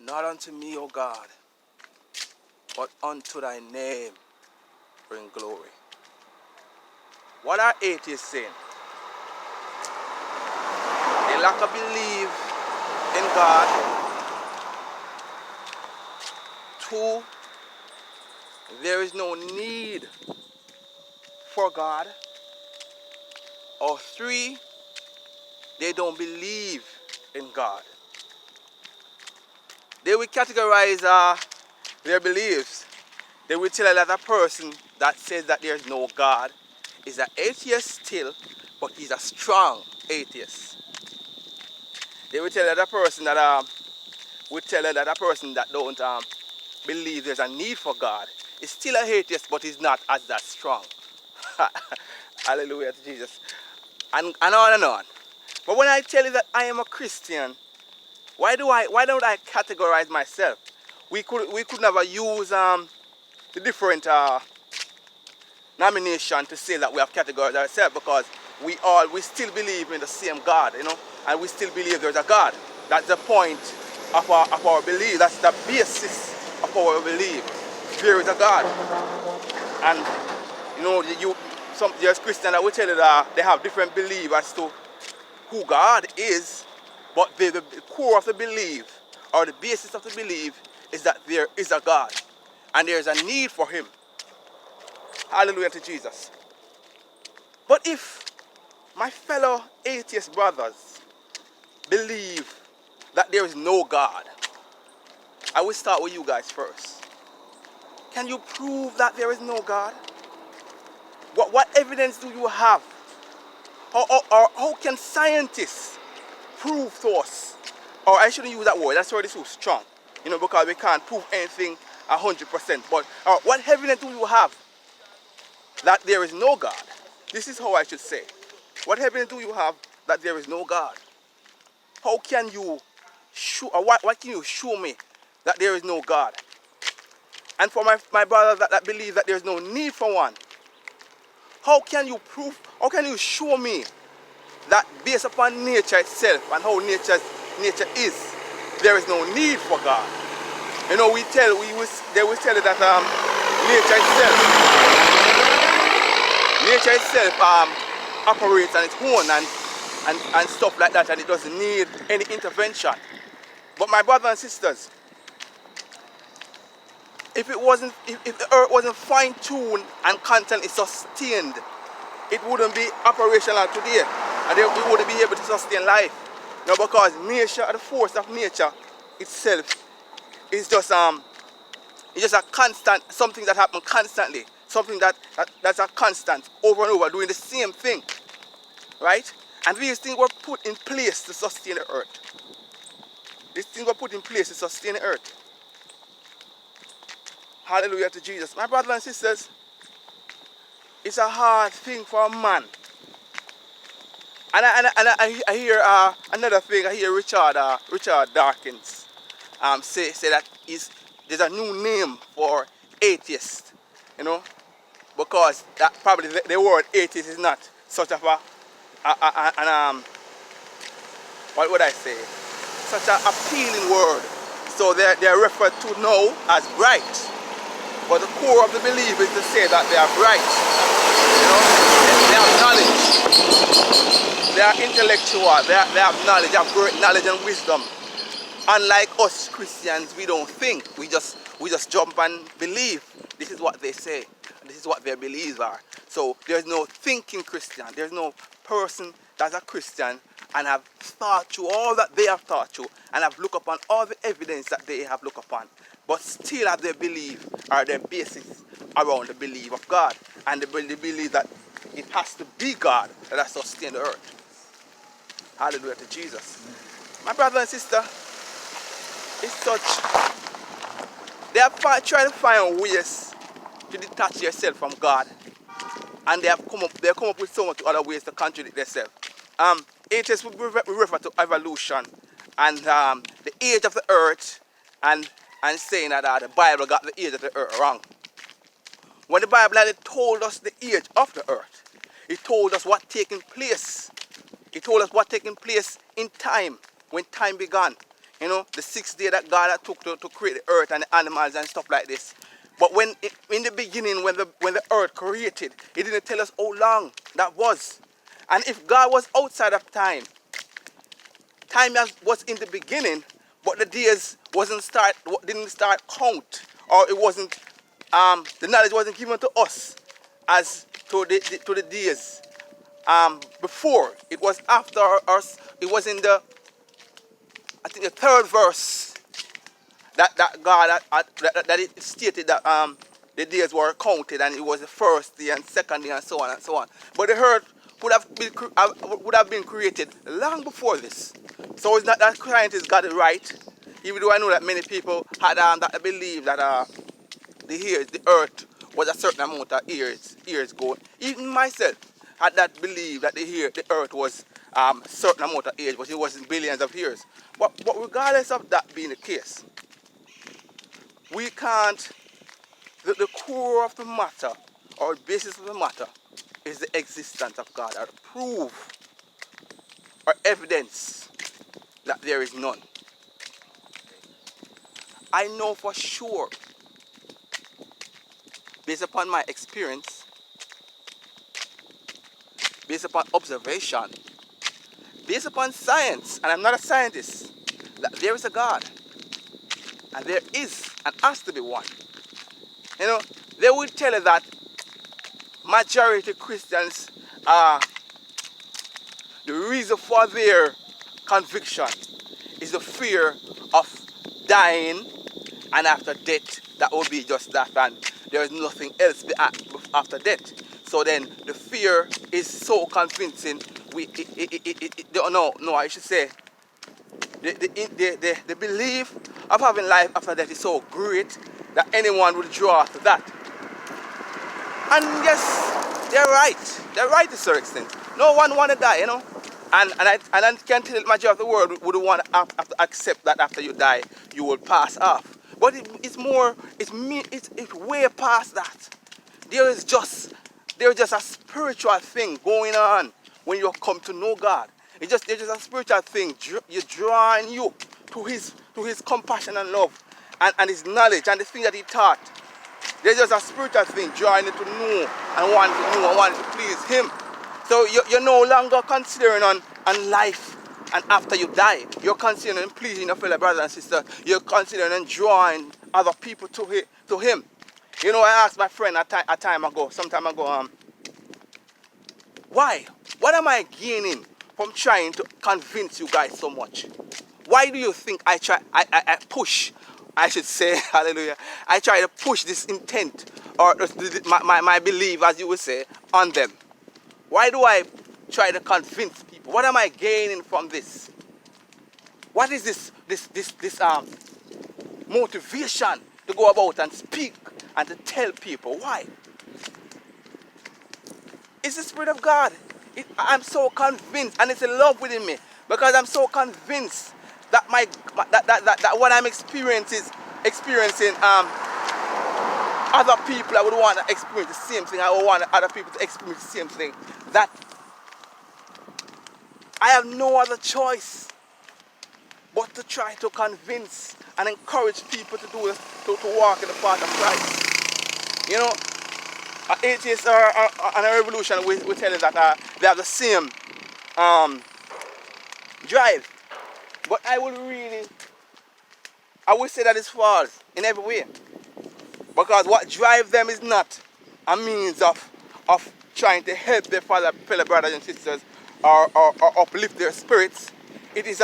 Not unto me, O God, but unto thy name bring glory. What are atheists saying? They lack a belief in God. 2, there is no need for God. Or 3, they don't believe in God. They will categorize their beliefs. They will tell you that a person that says that there is no God is an atheist still, but he's a strong atheist. They will tell you that a person that don't believe there's a need for God is still an atheist, but he's not as that strong. Hallelujah to Jesus. And on and on. But when I tell you that I am a Christian, why don't I categorize myself? We could never use the different nomination to say that we have categorized ourselves, because we still believe in the same God, and we still believe there's a God. That's the point of our belief. That's the basis of our belief. There is a God. And there's Christians that will tell you that they have different beliefs as to who God is, but the core of the belief, or the basis of the belief, is that there is a God and there is a need for him. Hallelujah to Jesus. But if my fellow atheist brothers believe that there is no God, I will start with you guys first. Can you prove that there is no God? What evidence do you have? Or how can scientists prove to us? Or I shouldn't use that word, that's already so strong. Because we can't prove anything 100%. But what evidence do you have that there is no God? This is how I should say. What evidence do you have that there is no God? How can you show, or what can you show me that there is no God? And for my brothers that believe that there is no need for one, how can you show me that based upon nature itself and how nature is, there is no need for God? They will tell you that nature itself operates on its own and stuff like that, and it doesn't need any intervention. But my brothers and sisters, if the earth wasn't fine-tuned and constantly sustained, it wouldn't be operational today, and we wouldn't be able to sustain life. Because nature, the force of nature itself, is just it's just a constant, something that happens constantly, something that's a constant, over and over, doing the same thing, right? And these things were put in place to sustain the earth. These things were put in place to sustain the earth. Hallelujah to Jesus. My brothers and sisters, it's a hard thing for a man. And I hear another thing. I hear Richard Dawkins say that there's a new name for atheist, because that probably the word atheist is not such of what would I say? Such an appealing word. So they're referred to now as bright. But the core of the belief is to say that they are bright. They have knowledge. They are intellectual. They have knowledge. They have great knowledge and wisdom. Unlike us Christians, we don't think. We just jump and believe. This is what they say. This is what their beliefs are. So there's no thinking Christian. There's no person that's a Christian and have thought through all that they have thought through and have looked upon all the evidence that they have looked upon, but still have their belief or their basis around the belief of God, and they believe that it has to be God that has sustained the earth. Hallelujah to Jesus. My brother and sister, it's such, they have tried to find ways to detach yourself from God, and they come up with so many other ways to contradict themselves. Atheists will refer to evolution and the age of the earth, and saying that the Bible got the age of the earth wrong. When the Bible had told us the age of the earth, it told us what taking place. It told us what taking place in time, when time began. You know, the 6th day that God had took to create the earth and the animals and stuff like this. But in the beginning, when the earth created, it didn't tell us how long that was. And if God was outside of time, was in the beginning, but the days didn't start count, or it wasn't the knowledge wasn't given to us as to the days before. It was after us. It was in the, I think, the 3rd verse that God that it stated that the days were counted, and it was the 1st day and 2nd day and so on and so on. But the earth would have been created long before this. So it's not that scientists got it right, even though I know that many people had that believe that the earth was a certain amount of years ago. Even myself had that belief that the earth was a certain amount of age, but it wasn't billions of years. But regardless of that being the case, we can't, the core of the matter, or basis of the matter, is the existence of God, or proof or evidence that there is none. I know for sure, based upon my experience, based upon observation, based upon science, and I'm not a scientist, that there is a God, and there is and has to be one. You know, they will tell you that majority Christians the reason for their conviction is the fear of dying, and after death, that will be just that, and there is nothing else after death. So then the fear is so convincing. I should say, the belief of having life after death is so great that anyone would draw to that. And yes, they're right. They're right to a certain extent. No one want to die, you know. And I can tell the majority of the world would want to have to accept that after you die, you will pass off. But it's way past that. There's just a spiritual thing going on when you come to know God. There's just a spiritual thing. You're drawing you to his compassion and love and his knowledge and the thing that he taught. There's just a spiritual thing drawing you to know and wanting to please him. So you're no longer considering on life and after you die. You're considering pleasing your fellow brothers and sisters. You're considering drawing other people to him. You know, I asked my friend some time ago, why? What am I gaining from trying to convince you guys so much? Why do you think I push, I should say, hallelujah, I try to push this intent, or my belief, as you would say, on them? Why do I try to convince people? What am I gaining from this? What is this motivation to go about and speak and to tell people? Why? It's the Spirit of God. I'm so convinced, and it's in love within me, because I'm so convinced that that what I'm experiencing other people, I would want to experience the same thing. I would want other people to experience the same thing. That I have no other choice but to try to convince and encourage people to do this, to walk in the path of Christ. You know, atheists and a revolution will tell you that they have the same drive. But I would say that it's false in every way. Because what drives them is not a means of trying to help their fellow brothers and sisters or uplift their spirits. It is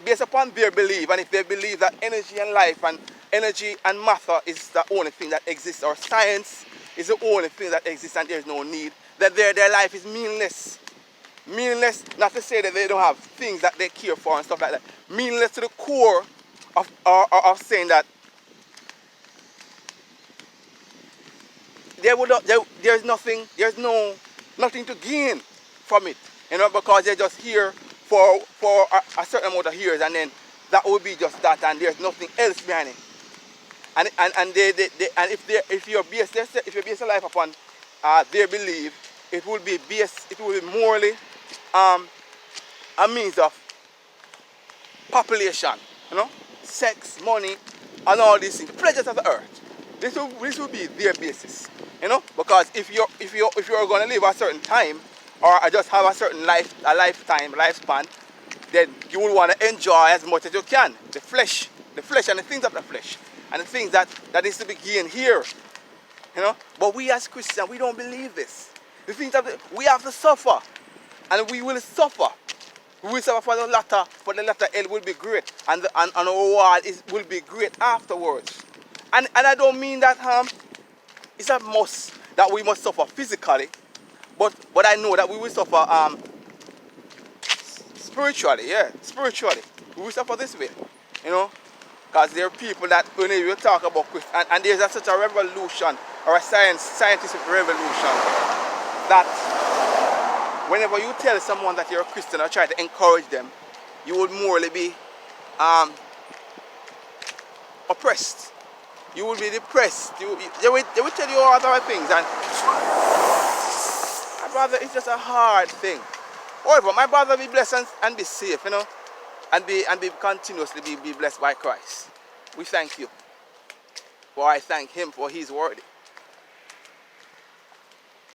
based upon their belief, and if they believe that energy and life and energy and matter is the only thing that exists, or science is the only thing that exists and there's no need, that their life is meaningless. Meaningless, not to say that they don't have things that they care for and stuff like that. Meaninless to the core of saying that there's nothing to gain from it, you know, because they're just here for a certain amount of years, and then that will be just that, and there's nothing else behind it. And if you base your life upon their belief, it will be morally a means of population, you know, sex, money, and all these things, the pleasures of the earth. This will be their basis, you know, because if you're going to live a certain time or just have a certain lifespan, then you will want to enjoy as much as you can the flesh and the things of the flesh and the things that is to be gained here, you know. But we as Christians, we don't believe this. The things that we have to suffer, and we will suffer. We will suffer for the latter end will be great, and our reward will be great afterwards. And I don't mean that it's a must that we must suffer physically, but I know that we will suffer spiritually, yeah, spiritually. We will suffer this way, you know, because there are people that when you talk about Christian, and there's such a revolution or a scientific revolution that whenever you tell someone that you're a Christian or try to encourage them, you would morally be oppressed. You will be depressed. They will tell you all other things, and my brother, it's just a hard thing. However, my brother, be blessed and be safe, you know, and be continuously be blessed by Christ. We thank you. For I thank him for his word.